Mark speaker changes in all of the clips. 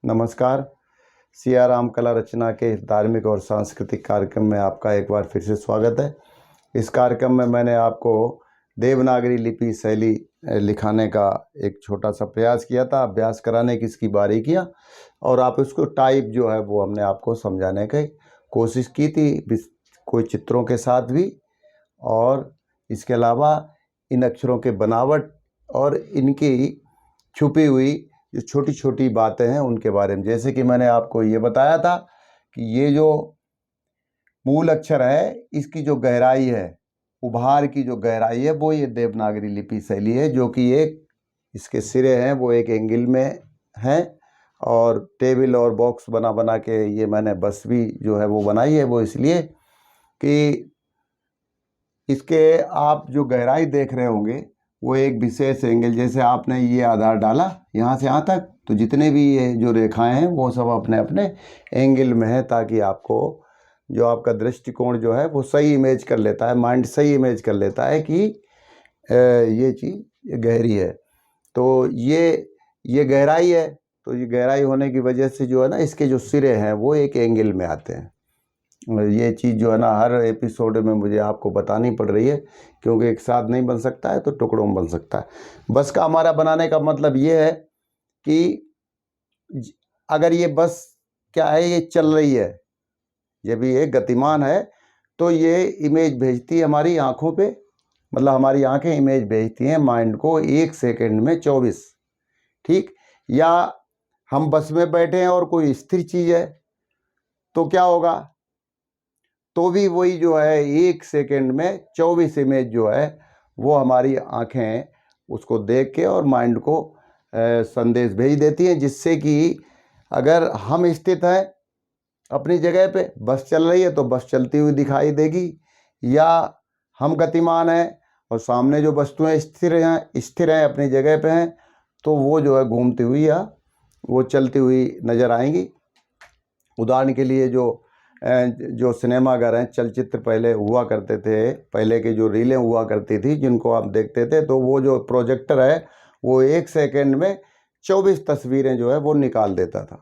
Speaker 1: नमस्कार। सियाराम कला रचना के धार्मिक और सांस्कृतिक कार्यक्रम में आपका एक बार फिर से स्वागत है। इस कार्यक्रम में मैंने आपको देवनागरी लिपि शैली लिखाने का एक छोटा सा प्रयास किया था, अभ्यास कराने की इसकी बारीकियाँ, और आप उसको टाइप जो है वो हमने आपको समझाने की कोशिश की थी, कोई चित्रों के साथ भी। और इसके अलावा इन अक्षरों के बनावट और इनकी छुपी हुई जो छोटी छोटी बातें हैं उनके बारे में, जैसे कि मैंने आपको ये बताया था कि ये जो मूल अक्षर है इसकी जो गहराई है, उभार की जो गहराई है, वो ये देवनागरी लिपि शैली है, जो कि एक इसके सिरे हैं वो एक एंगल में हैं, और टेबल और बॉक्स बना बना के ये मैंने बस भी जो है वो बनाई है, वो इसलिए कि इसके आप जो गहराई देख रहे होंगे वो एक विशेष एंगल, जैसे आपने ये आधार डाला यहाँ से यहाँ तक, तो जितने भी ये जो रेखाएं हैं वो सब अपने अपने एंगल में है, ताकि आपको जो आपका दृष्टिकोण जो है वो सही इमेज कर लेता है, माइंड सही इमेज कर लेता है कि ये चीज़ गहरी है। तो ये गहराई है, तो ये गहराई होने की वजह से जो है ना इसके जो सिरे हैं वो एक एंगल में आते हैं। ये चीज़ जो है ना हर एपिसोड में मुझे आपको बतानी पड़ रही है, क्योंकि एक साथ नहीं बन सकता है, तो टुकड़ों में बन सकता है। बस का हमारा बनाने का मतलब ये है कि अगर ये बस क्या है, ये चल रही है, ये भी एक गतिमान है, तो ये इमेज भेजती है हमारी आँखों पे, मतलब हमारी आँखें इमेज भेजती हैं माइंड को 1 सेकंड में 24, ठीक। या हम बस में बैठे हैं और कोई स्थिर चीज़ है तो क्या होगा, तो भी वही जो है 1 सेकंड में 24 इमेज जो है वो हमारी आँखें उसको देख के और माइंड को संदेश भेज देती हैं, जिससे कि अगर हम स्थित हैं अपनी जगह पे, बस चल रही है तो बस चलती हुई दिखाई देगी, या हम गतिमान हैं और सामने जो वस्तुएं स्थिर हैं अपनी जगह पे हैं, तो वो जो है घूमती हुई या वो चलती हुई नज़र आएंगी। उदाहरण के लिए जो सिनेमाघर हैं, चलचित्र पहले हुआ करते थे, पहले की जो रीलें हुआ करती थी जिनको आप देखते थे, तो वो जो प्रोजेक्टर है वो 1 सेकंड में 24 तस्वीरें जो है वो निकाल देता था।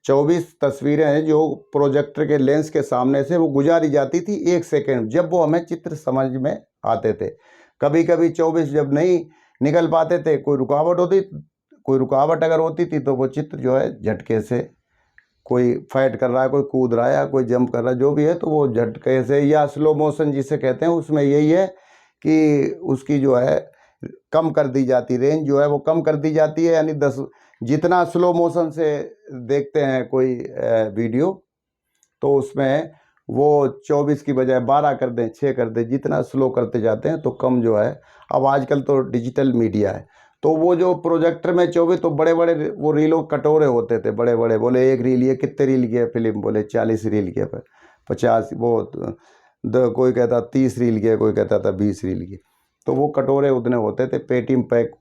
Speaker 1: 24 तस्वीरें हैं जो प्रोजेक्टर के लेंस के सामने से वो गुजारी जाती थी 1 सेकंड, जब वो हमें चित्र समझ में आते थे। कभी कभी 24 जब नहीं निकल पाते थे, कोई रुकावट अगर होती थी, तो वो चित्र जो है झटके से, कोई फाइट कर रहा है, कोई कूद रहा है या कोई जंप कर रहा है, जो भी है, तो वो झटके से या स्लो मोशन जिसे कहते हैं, उसमें यही है कि उसकी जो है कम कर दी जाती, रेंज जो है वो कम कर दी जाती है। यानी 10 जितना स्लो मोशन से देखते हैं कोई वीडियो, तो उसमें वो 24 की बजाय 12 कर दें, 6 कर दें, जितना स्लो करते जाते हैं तो कम जो है। अब आजकल तो डिजिटल मीडिया है, तो वो जो प्रोजेक्टर में 24, तो बड़े बड़े वो रीलों कटोरे होते थे, बड़े बड़े, बोले एक रील, ये कितने रील की है फिल्म, बोले 40 रील की है, 50, वो कोई कहता 30 रील की है, कोई कहता था 20 रील की, तो वो कटोरे उतने होते थे, पेटीएम पैक।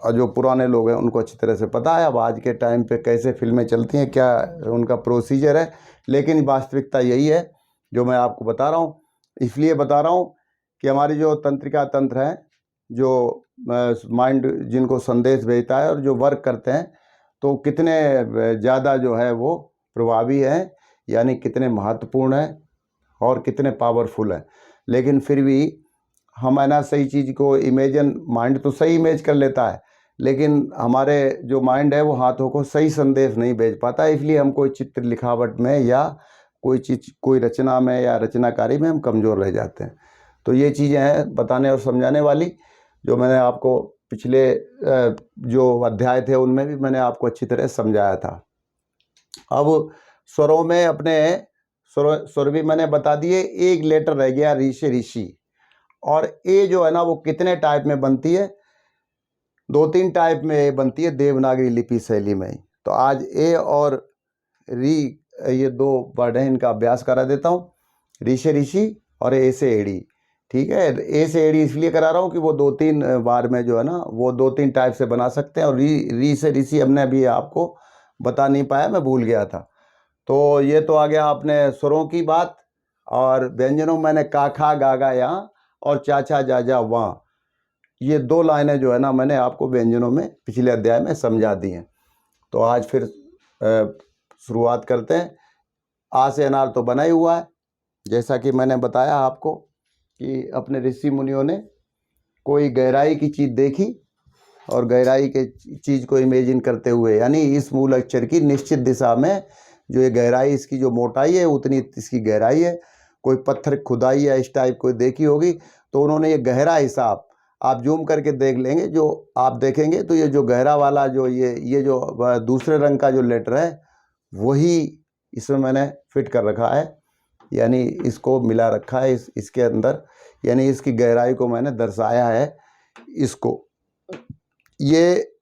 Speaker 1: और जो पुराने लोग हैं उनको अच्छी तरह से पता है अब आज के टाइम पे कैसे फिल्में चलती हैं, क्या उनका प्रोसीजर है, लेकिन वास्तविकता यही है जो मैं आपको बता रहा हूँ। इसलिए बता रहा हूँ कि हमारी जो तंत्रिका तंत्र है, जो माइंड जिनको संदेश भेजता है और जो वर्क करते हैं, तो कितने ज़्यादा जो है वो प्रभावी हैं, यानी कितने महत्वपूर्ण हैं और कितने पावरफुल हैं। लेकिन फिर भी हम है ना सही चीज़ को इमेजन, माइंड तो सही इमेज कर लेता है, लेकिन हमारे जो माइंड है वो हाथों को सही संदेश नहीं भेज पाता, इसलिए हम कोई चित्र लिखावट में या कोई चीज़, कोई रचना में या रचनाकारी में हम कमज़ोर रह जाते हैं। तो ये चीज़ें हैं बताने और समझाने वाली, जो मैंने आपको पिछले जो अध्याय थे उनमें भी मैंने आपको अच्छी तरह समझाया था। अब स्वरों में अपने स्वर भी मैंने बता दिए, एक लेटर रह गया ऋषि। और ए जो है ना वो कितने टाइप में बनती है, 2-3 टाइप में बनती है देवनागरी लिपि शैली में। तो आज ए और री, ये 2 वर्ड हैं, इनका अभ्यास करा देता हूँ, ऋषि और ए से एड़ी। ठीक है, ए से एड़ी इसलिए करा रहा हूँ कि वो 2-3 बार में जो है ना वो 2-3 टाइप से बना सकते हैं। और री से ऋषि हमने अभी आपको बता नहीं पाया, मैं भूल गया था। तो ये तो आ गया आपने स्वरों की बात। और व्यंजनों मैंने का, खा, गा, गा यहाँ और चा, छा, जा, जा, वहाँ, ये 2 लाइनें जो है ना मैंने आपको व्यंजनों में पिछले अध्याय में समझा दी हैं। तो आज फिर शुरुआत करते हैं। आ से अनार तो बना ही हुआ है, जैसा कि मैंने बताया आपको कि अपने ऋषि मुनियों ने कोई गहराई की चीज़ देखी और गहराई के चीज़ को इमेजिन करते हुए, यानी इस मूल अक्षर की निश्चित दिशा में जो ये गहराई, इसकी जो मोटाई है उतनी इसकी गहराई है। कोई पत्थर खुदाई या इस टाइप कोई देखी होगी, तो उन्होंने ये गहरा हिसाब, आप जूम करके देख लेंगे, जो आप देखेंगे तो ये जो गहरा वाला जो ये जो दूसरे रंग का जो लेटर है वही इसमें मैंने फिट कर रखा है, यानी इसको मिला रखा है इसके अंदर, यानी इसकी गहराई को मैंने दर्शाया है। इसको ये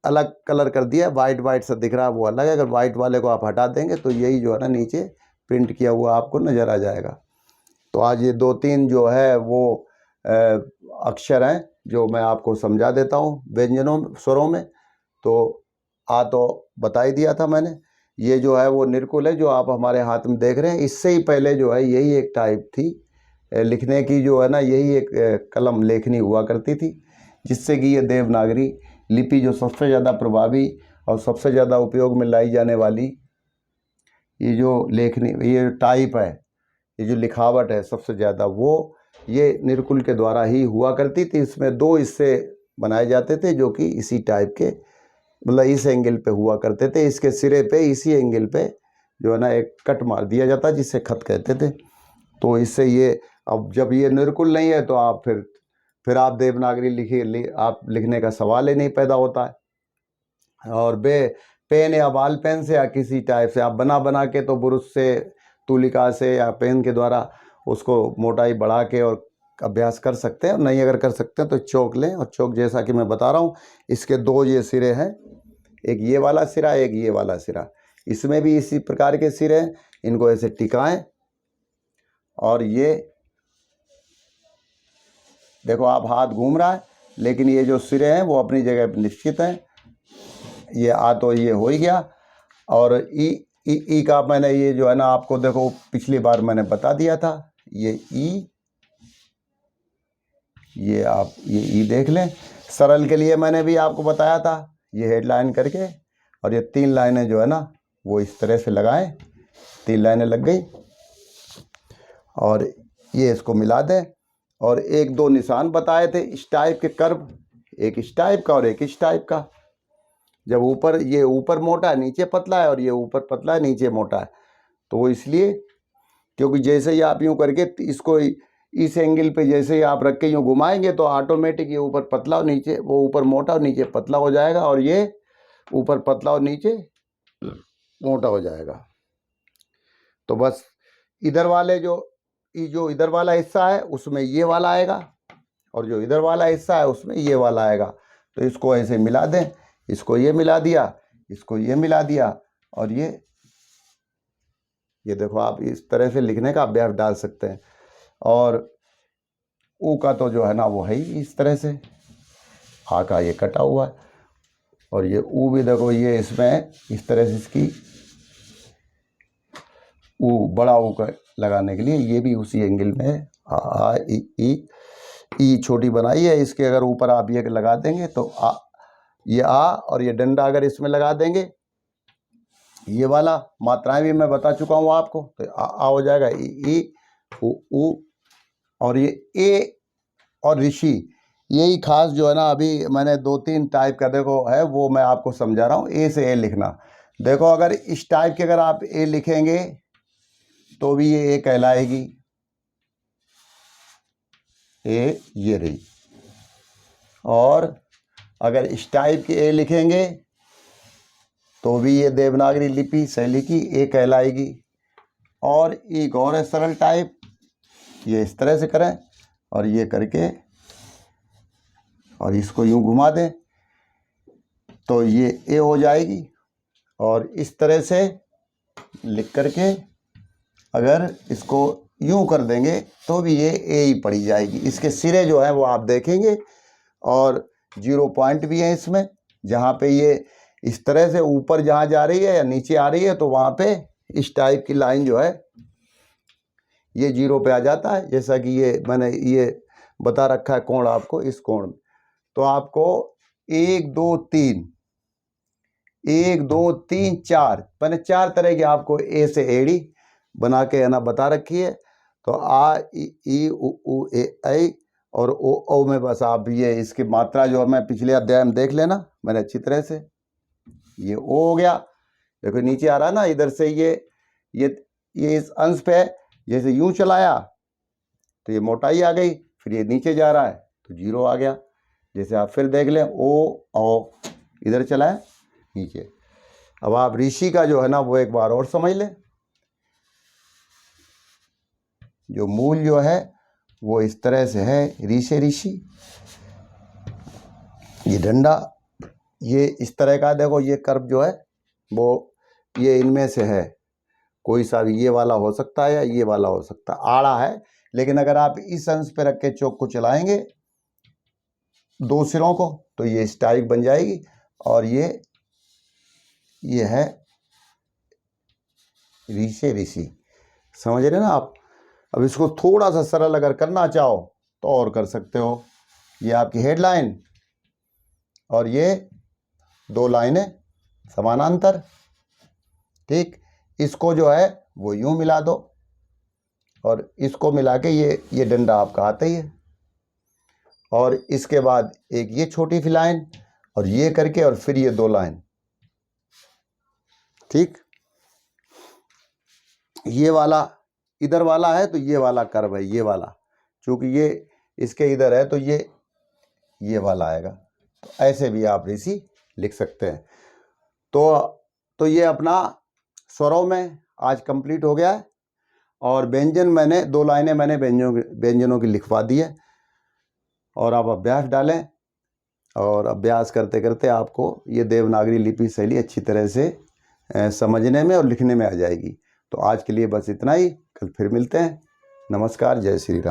Speaker 1: अलग कलर कर दिया, वाइट वाइट सा दिख रहा है वो अलग है। अगर वाइट वाले को आप हटा देंगे तो यही जो है ना नीचे प्रिंट किया हुआ आपको नज़र आ जाएगा। तो आज ये 2-3 जो है वो अक्षर हैं जो मैं आपको समझा देता हूँ व्यंजनों स्वरों में। तो तो बता ही दिया था मैंने। ये जो है वो निर्कुल है जो आप हमारे हाथ में देख रहे हैं। इससे ही पहले जो है यही एक टाइप थी लिखने की, जो है ना यही एक कलम लेखनी हुआ करती थी, जिससे कि ये देवनागरी लिपि जो सबसे ज़्यादा प्रभावी और सबसे ज़्यादा उपयोग में लाई जाने वाली ये जो लेखनी, ये टाइप है, ये जो लिखावट है सबसे ज़्यादा, वो ये निर्कुल के द्वारा ही हुआ करती थी। इसमें 2 हिस्से बनाए जाते थे जो कि इसी टाइप के, मतलब इस एंगल पे हुआ करते थे। इसके सिरे पे इसी एंगल पे जो है ना एक कट मार दिया जाता, जिसे खत कहते थे। तो इससे ये, अब जब ये निर्कुल नहीं है तो आप फिर आप देवनागरी आप लिखने का सवाल ही नहीं पैदा होता है। और पेन या बॉल पेन से या किसी टाइप से आप बना के तो ब्रश से, तुलिका से या पेन के द्वारा उसको मोटाई बढ़ा के और अभ्यास कर सकते हैं। नहीं अगर कर सकते हैं तो चौक लें, और चौक जैसा कि मैं बता रहा हूँ, इसके 2 ये सिरे हैं, एक ये वाला सिरा, एक ये वाला सिरा। इसमें भी इसी प्रकार के सिरे हैं, इनको ऐसे टिकाएं और ये देखो आप हाथ घूम रहा है, लेकिन ये जो सिरे हैं वो अपनी जगह पर निश्चित हैं। ये तो ये हो ही गया। और ई का मैंने ये जो है ना आपको देखो पिछली बार मैंने बता दिया था, ये ई, ये आप ये ई देख लें। सरल के लिए मैंने भी आपको बताया था, ये हेडलाइन करके, और ये 3 लाइनें जो है ना वो इस तरह से लगाएं। 3 लाइनें लग गई और ये इसको मिला दें। और 1-2 निशान बताए थे इस टाइप के कर्व, एक इस टाइप का और एक इस टाइप का। जब ये ऊपर मोटा है नीचे पतला है, और ये ऊपर पतला है नीचे मोटा है, तो वो इसलिए क्योंकि जैसे ही आप यूँ करके इसको इस एंगल पे जैसे ही आप रख के यूँ घुमाएंगे तो ऑटोमेटिक ये ऊपर पतला और नीचे, वो ऊपर मोटा और नीचे पतला हो जाएगा, और ये ऊपर पतला और नीचे मोटा हो जाएगा। तो बस इधर वाले जो इधर वाला हिस्सा है उसमें ये वाला आएगा, और जो इधर वाला हिस्सा है उसमें ये वाला आएगा। तो इसको ऐसे मिला दें, इसको ये मिला दिया, इसको ये मिला दिया, और ये देखो आप इस तरह से लिखने का अभ्यास डाल सकते हैं। और ऊ का तो जो है ना वो है ही इस तरह से, आ का ये कटा हुआ है, और ये ऊ भी देखो ये इसमें इस तरह से इसकी ऊ बड़ा ऊ का लगाने के लिए ये भी उसी एंगल में है। आ ई छोटी बनाई है, इसके अगर ऊपर आप ये लगा देंगे तो ये और ये डंडा अगर इसमें लगा देंगे, ये वाला मात्राएं भी मैं बता चुका हूँ आपको, तो आ हो जाएगा ई ऊ। और ये ए और ऋषि, यही खास जो है ना अभी मैंने 2-3 टाइप का देखो है वो मैं आपको समझा रहा हूँ। ए से ए लिखना, देखो अगर इस टाइप के अगर आप ए लिखेंगे तो भी ये ए कहलाएगी, ए ये रही। और अगर इस टाइप की ए लिखेंगे तो भी ये देवनागरी लिपि शैली की ए कहलाएगी। और एक और है सरल टाइप, ये इस तरह से करें और ये करके और इसको यूं घुमा दें तो ये ए हो जाएगी। और इस तरह से लिख करके अगर इसको यूं कर देंगे तो भी ये ए ही पड़ी जाएगी। इसके सिरे जो है वो आप देखेंगे, और 0 पॉइंट भी है इसमें, जहाँ पे ये इस तरह से ऊपर जहाँ जा रही है या नीचे आ रही है तो वहाँ पे इस टाइप की लाइन जो है ये 0 पे आ जाता है। जैसा कि ये मैंने ये बता रखा है कोण आपको, इस कोण में तो आपको 1 2 3 1 2 3 4, मैंने 4 तरह की आपको ए से एड़ी बना के है ना बता रखी है। तो आ ई उ ए ऐ और ओ में बस आप ये इसकी मात्रा जो है मैं पिछले अध्याय में देख लेना मैंने अच्छी तरह से। ये ओ हो गया, देखो नीचे आ रहा है ना, इधर से ये इस अंश पे जैसे यूं चलाया तो ये मोटाई आ गई, फिर ये नीचे जा रहा है तो 0 आ गया। जैसे आप फिर देख लें ओ इधर चला है नीचे। अब आप ऋषि का जो है ना वो एक बार और समझ लें। जो मूल जो है वो इस तरह से है, ऋषि ये डंडा ये इस तरह का, देखो ये कर्व जो है वो ये इनमें से है, कोई सा भी ये वाला हो सकता है या ये वाला हो सकता है, आड़ा है। लेकिन अगर आप इस अंश पे रख के चौक को चलाएंगे 2 सिरों को तो ये स्टाइक बन जाएगी। और ये है ऋषि, समझ रहे ना आप। अब इसको थोड़ा सा सरल अगर करना चाहो तो और कर सकते हो। ये आपकी हेडलाइन और ये 2 लाइनें समानांतर, ठीक। इसको जो है वो यूं मिला दो और इसको मिला के ये डंडा आपका आता ही है। और इसके बाद एक ये छोटी सी लाइन और ये करके और फिर ये 2 लाइन, ठीक। ये वाला इधर वाला है तो ये वाला कर्व है, ये वाला चूंकि ये इसके इधर है तो ये वाला आएगा। तो ऐसे भी आप ऋषि लिख सकते हैं। तो ये अपना स्वरों में आज कंप्लीट हो गया है। और व्यंजन मैंने 2 लाइनें मैंने व्यंजनों की लिखवा दी है। और आप अभ्यास डालें और अभ्यास करते करते आपको ये देवनागरी लिपि शैली अच्छी तरह से समझने में और लिखने में आ जाएगी। तो आज के लिए बस इतना ही, कल फिर मिलते हैं। नमस्कार, जय श्री राम।